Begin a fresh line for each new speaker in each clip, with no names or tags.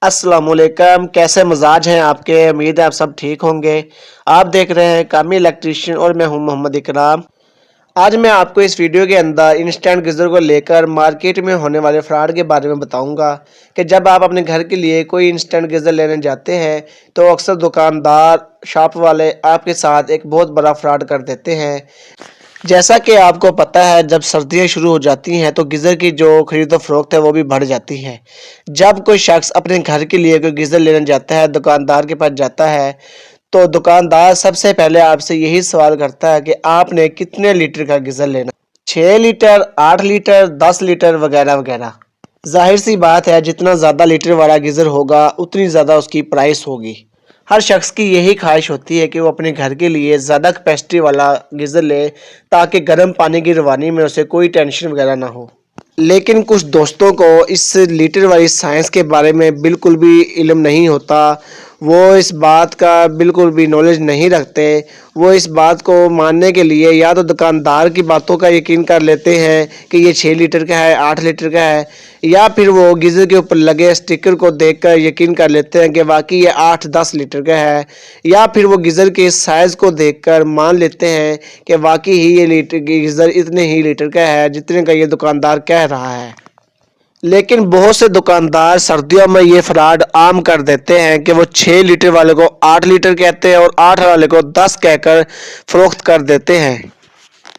अस्सलामुअलैकुम, कैसे मिजाज हैं आपके? उम्मीद है आप सब ठीक होंगे। आप देख रहे हैं कामी इलेक्ट्रीशियन और मैं हूं मोहम्मद इकराम। आज मैं आपको इस वीडियो के अंदर इंस्टेंट गीज़र को लेकर मार्केट में होने वाले फ्रॉड के बारे में बताऊंगा कि जब आप अपने घर के लिए कोई इंस्टेंट गीज़र लेने जाते हैं तो अक्सर दुकानदार, शॉप वाले आपके साथ एक बहुत बड़ा फ्रॉड कर देते हैं। जैसा कि आपको पता है, जब सर्दियाँ शुरू हो जाती हैं तो गीज़र की जो खरीदो फरोख्त है वो भी बढ़ जाती है। जब कोई शख्स अपने घर के लिए कोई गीज़र लेने जाता है, दुकानदार के पास जाता है, तो दुकानदार सबसे पहले आपसे यही सवाल करता है कि आपने कितने लीटर का गीज़र लेना, 6 लीटर, 8 लीटर, 10 लीटर वगैरह वगैरह। ज़ाहिर सी बात है, जितना ज़्यादा लीटर वाला गीज़र होगा उतनी ज़्यादा उसकी प्राइस होगी। हर शख्स की यही ख्वाहिश होती है कि वो अपने घर के लिए ज़्यादा कैपेसिटी वाला गीज़र ले, ताकि गर्म पानी की रवानी में उसे कोई टेंशन वगैरह ना हो। लेकिन कुछ दोस्तों को इस लीटर वाली साइंस के बारे में बिल्कुल भी इल्म नहीं होता। वो इस बात का बिल्कुल भी नॉलेज नहीं रखते। वो इस बात को मानने के लिए या तो दुकानदार की बातों का यकीन कर लेते हैं कि ये 6 लीटर का है, 8 लीटर का है, या फिर वो गीज़र के ऊपर लगे स्टिकर को देखकर यकीन कर लेते हैं कि वाकई ये 8-10 लीटर का है, या फिर वो गीज़र के साइज़ को देखकर मान लेते हैं कि वाकई ही ये लीटर गीज़र इतने ही लीटर का है जितने का ये दुकानदार कह रहा है। लेकिन बहुत से दुकानदार सर्दियों में ये फ्रॉड आम कर देते हैं कि वो 6 लीटर वाले को 8 लीटर कहते हैं और 8 वाले को 10 कहकर फरोख्त कर देते हैं।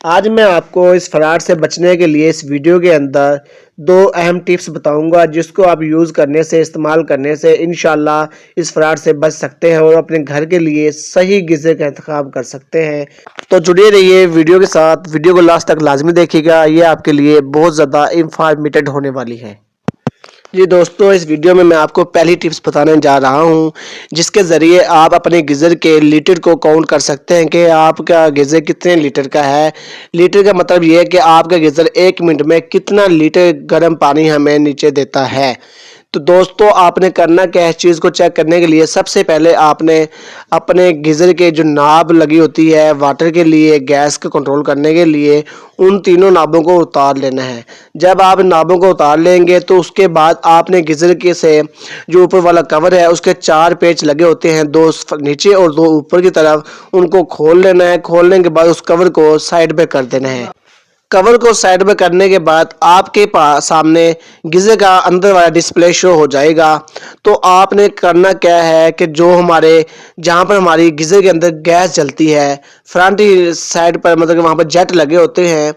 आज मैं आपको इस फ्रॉड से बचने के लिए इस वीडियो के अंदर 2 अहम टिप्स बताऊंगा, जिसको आप यूज़ करने से, इस्तेमाल करने से इंशाल्लाह इस फ्रॉड से बच सकते हैं और अपने घर के लिए सही गीज़र का इंतखाब कर सकते हैं। तो जुड़े रहिए वीडियो के साथ, वीडियो को लास्ट तक लाजमी देखिएगा, ये आपके लिए बहुत ज़्यादा इंफॉर्मेटिव होने वाली है। जी दोस्तों, इस वीडियो में मैं आपको पहली टिप्स बताने जा रहा हूं, जिसके ज़रिए आप अपने गीज़र के लीटर को काउंट कर सकते हैं कि आपका गीज़र कितने लीटर का है। लीटर का मतलब ये है कि आपका गीज़र 1 मिनट में कितना लीटर गर्म पानी हमें नीचे देता है। तो दोस्तों, आपने करना क्या है, इस चीज़ को चेक करने के लिए सबसे पहले आपने अपने गीज़र के जो नाब लगी होती है वाटर के लिए, गैस को कंट्रोल करने के लिए, उन तीनों नाबों को उतार लेना है। जब आप नाबों को उतार लेंगे तो उसके बाद आपने गीज़र के से जो ऊपर वाला कवर है उसके 4 पेच लगे होते हैं, 2 नीचे और 2 ऊपर की तरफ, उनको खोल लेना है। खोलने के बाद उस कवर को साइड पे कर देना है। कवर को साइड में करने के बाद आपके पास सामने गीज़र का अंदर वाला डिस्प्ले शो हो जाएगा। तो आपने करना क्या है कि जो हमारे जहाँ पर हमारी गीज़र के अंदर गैस जलती है, फ्रंट साइड पर, मतलब कि वहाँ पर जेट लगे होते हैं,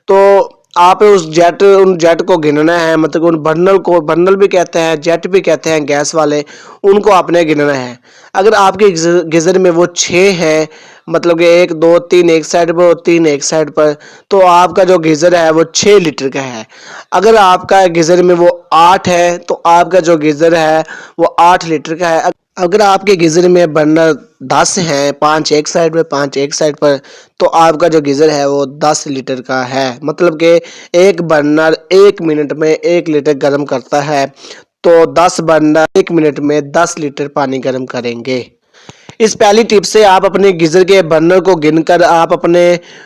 तो आप उन जेट को गिनना है, मतलब उन बर्नल को, बर्नल भी कहते हैं, जेट भी कहते हैं गैस वाले, उनको आपने गिनना है। अगर आपके गीज़र में वो 6 हैं, मतलब कि 1 2 3 एक साइड पर और 3 एक साइड पर, तो आपका जो गीज़र है वो 6 लीटर का है। अगर आपका गीज़र में वो 8 है तो आपका जो गीज़र है वो 8 लीटर का है। अगर आपके गीज़र में बर्नर 10 हैं, 5 एक साइड पे, 5 एक साइड पर, तो आपका जो गीज़र है वो 10 लीटर का है। मतलब कि एक बर्नर 1 मिनट में 1 लीटर गर्म करता है, तो 10 बर्नर 1 मिनट में 10 लीटर पानी गर्म करेंगे। इस पहली टिप से आप अपने गीज़र के बर्नर को गिनकर आप अपने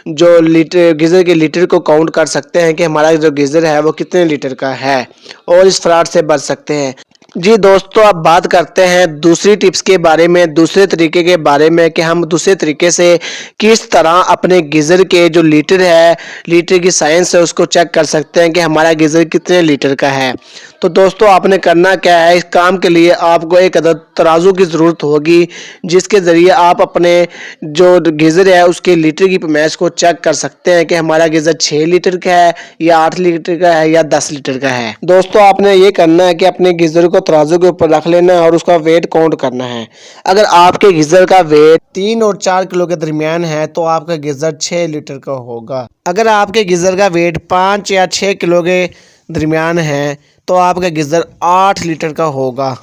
जो लीटर गीज़र के लीटर को काउंट कर सकते हैं कि हमारा जो गीज़र है वो कितने लीटर का है, और इस फ्रॉड से बच सकते हैं। जी दोस्तों, अब बात करते हैं दूसरी टिप्स के बारे में, दूसरे तरीके के बारे में कि हम दूसरे तरीके से किस तरह अपने गीज़र के जो लीटर है, लीटर की साइंस है, उसको चेक कर सकते हैं कि हमारा गीज़र कितने लीटर का है। तो दोस्तों, आपने करना क्या है, इस काम के लिए आपको एक अदद तराजू की ज़रूरत होगी, जिसके ज़रिए आप अपने जो गीज़र है उसके लीटर की पैमाइश को चेक कर सकते हैं कि हमारा गीज़र 6 लीटर का है या 8 लीटर का है या 10 लीटर का है। दोस्तों, आपने ये करना है कि अपने गीज़र को तराजू के ऊपर रख लेना है और उसका वेट काउंट करना है। अगर आपके गीज़र का वेट 3 और 4 किलो के दरमियान है तो आपका गीज़र 6 लीटर का होगा। अगर आपके गीज़र का वेट 5 या 6 किलो के दरमियान है तो आपका गीज़र 8 लीटर का होगा।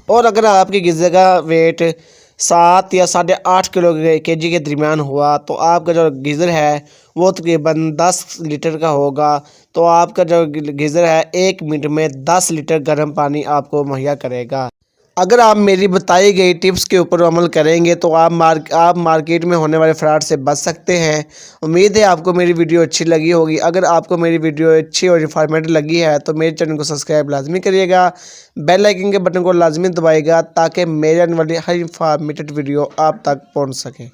और अगर आपके गीज़र का वेट 7 या 8.5 किलो केजी के दरमियान हुआ तो आपका जो गीज़र है वो तकरीबन 10 लीटर का होगा। तो आपका जो गीज़र है 1 मिनट में 10 लीटर गर्म पानी आपको मुहैया करेगा। अगर आप मेरी बताई गई टिप्स के ऊपर अमल करेंगे तो आप मार्केट में होने वाले फ्रॉड से बच सकते हैं। उम्मीद है आपको मेरी वीडियो अच्छी लगी होगी। अगर आपको मेरी वीडियो अच्छी और इन्फॉर्मेटिव लगी है तो मेरे चैनल को सब्सक्राइब लाजमी करिएगा, बेल आइकन के बटन को लाजमी दबाइएगा ताकि मेरे आने वाली हर इन्फॉर्मेटिव वीडियो आप तक पहुँच सके।